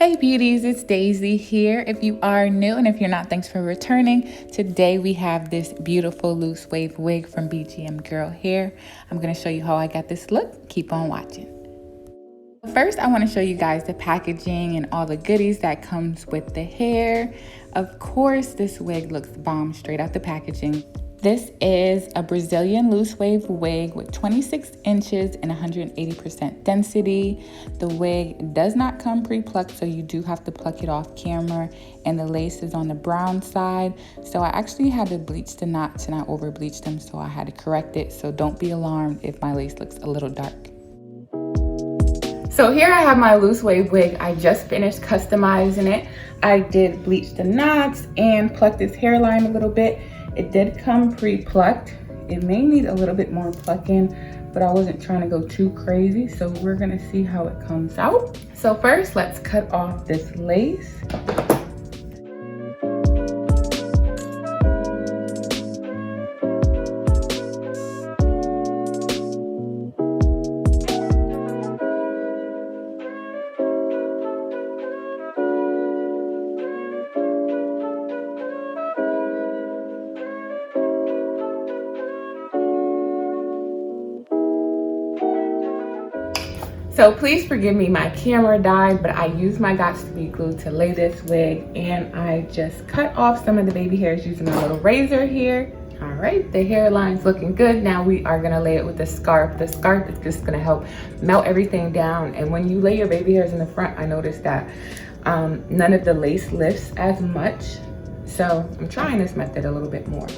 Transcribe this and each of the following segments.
Hey beauties, it's Daisy here. If you are new and if you're not, thanks for returning. Today we have this beautiful loose wave wig from Bgmgirl here. I'm going to show you how I got this look. Keep on watching. First, I want to show you guys the packaging and all the goodies that comes with the hair. Of course, this wig looks bomb straight out the packaging. This is a Brazilian loose wave wig with 26 inches and 180% density. The wig does not come pre-plucked, so you do have to pluck it off camera, and the lace is on the brown side. So I actually had to bleach the knots and I over bleached them, so I had to correct it. So don't be alarmed if my lace looks a little dark. So here I have my loose wave wig. I just finished customizing it. I did bleach the knots and plucked its hairline a little bit. It did come pre-plucked. It may need a little bit more plucking, but I wasn't trying to go too crazy. So we're gonna see how it comes out. So first, let's cut off this lace. So please forgive me, my camera died, but I used my Got2b glue to lay this wig, and I just cut off some of the baby hairs using my little razor here. All right, the hairline's looking good. Now we are gonna lay it with the scarf. The scarf is just gonna help melt everything down. And when you lay your baby hairs in the front, I noticed that none of the lace lifts as much. So I'm trying this method a little bit more.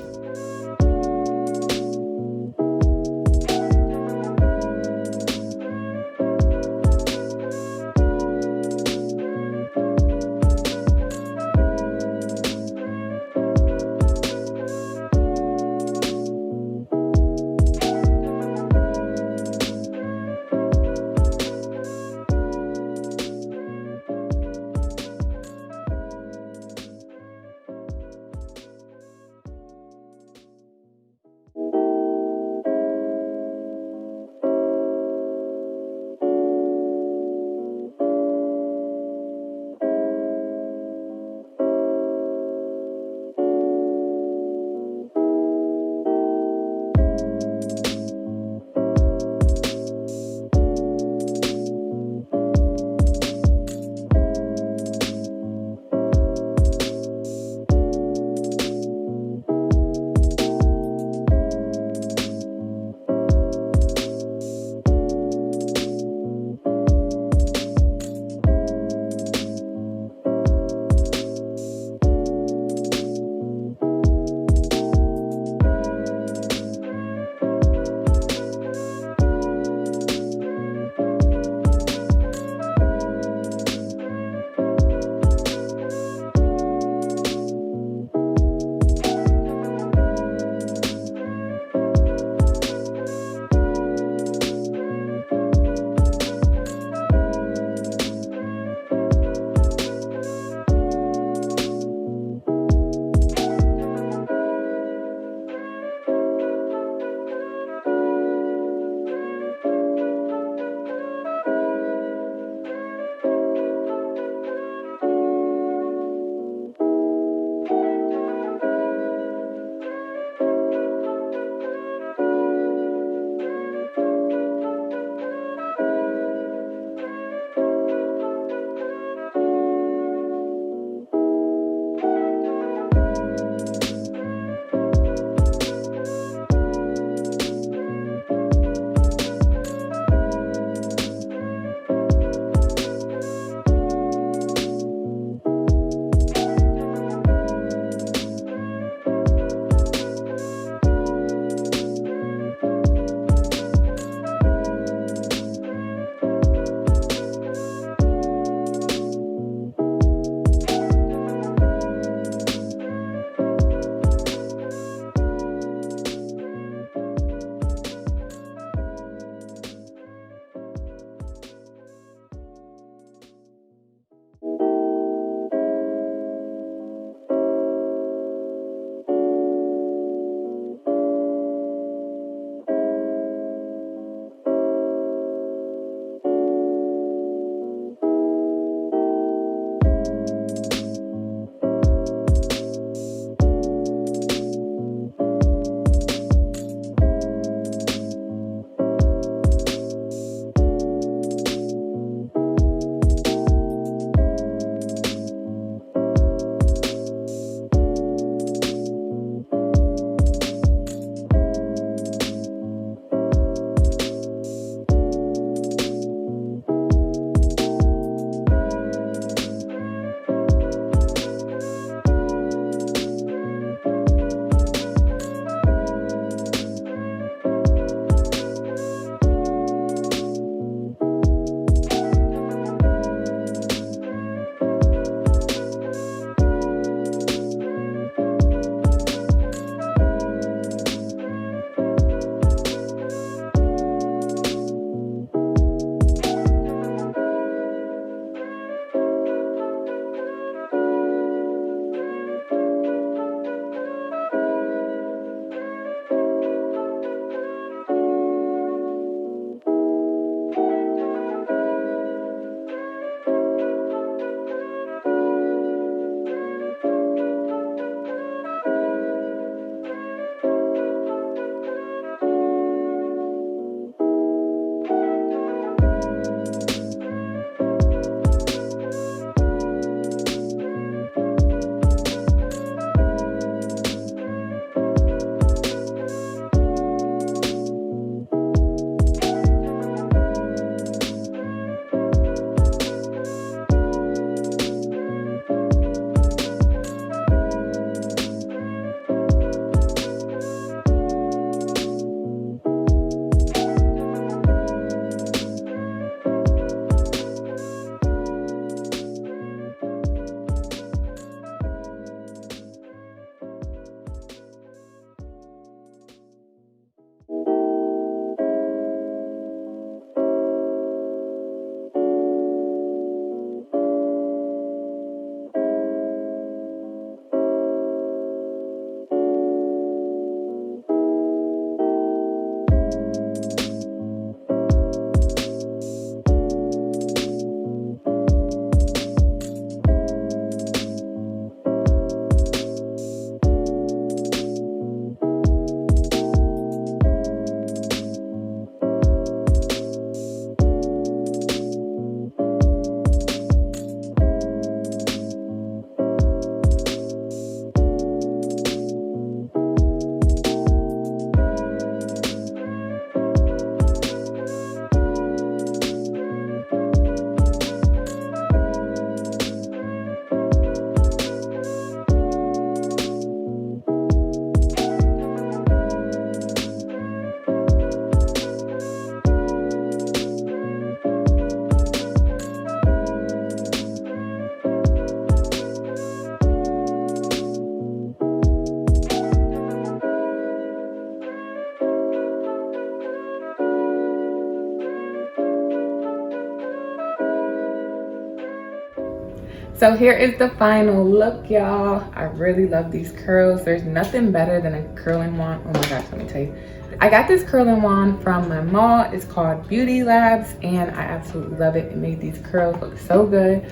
So here is the final look, y'all. I really love these curls. There's nothing better than a curling wand. Oh my gosh, let me tell you. I got this curling wand from my mall. It's called Beauty Labs, and I absolutely love it. It made these curls look so good.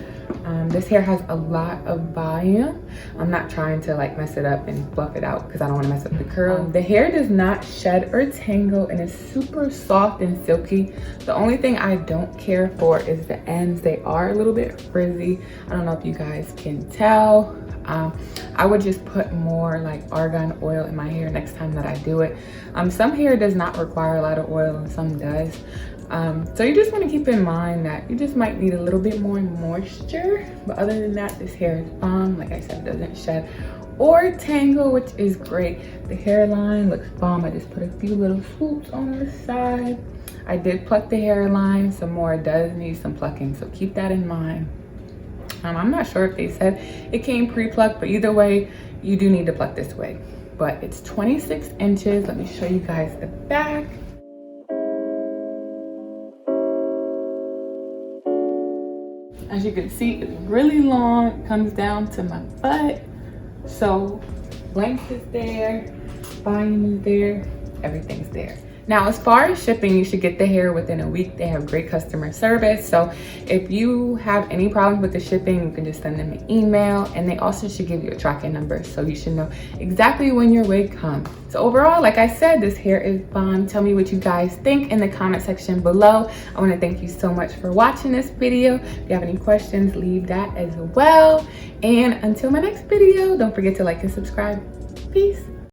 This hair has a lot of volume. I'm not trying to like mess it up and fluff it out because I don't want to mess up the curl. The hair does not shed or tangle, and it's super soft and silky. The only thing I don't care for is the ends. They are a little bit frizzy. I don't know if you guys can tell. I would just put more like argan oil in my hair next time that I do it. Some hair does not require a lot of oil and some does. So you just want to keep in mind that you just might need a little bit more moisture. But other than that, this hair is bomb. Like I said, it doesn't shed or tangle, which is great. The hairline looks bomb. I just put a few little swoops on the side. I did pluck the hairline some more. It does need some plucking, so keep that in mind. I'm not sure if they said it came pre-plucked, but either way, you do need to pluck this wig. But it's 26 inches. Let me show you guys the back. As you can see, it's really long. It comes down to my butt. So length is there, volume is there, everything's there. Now, as far as shipping, you should get the hair within a week. They have great customer service. So if you have any problems with the shipping, you can just send them an email, and they also should give you a tracking number. So you should know exactly when your wig comes. So overall, like I said, this hair is bomb. Tell me what you guys think in the comment section below. I want to thank you so much for watching this video. If you have any questions, leave that as well. And until my next video, don't forget to like and subscribe. Peace.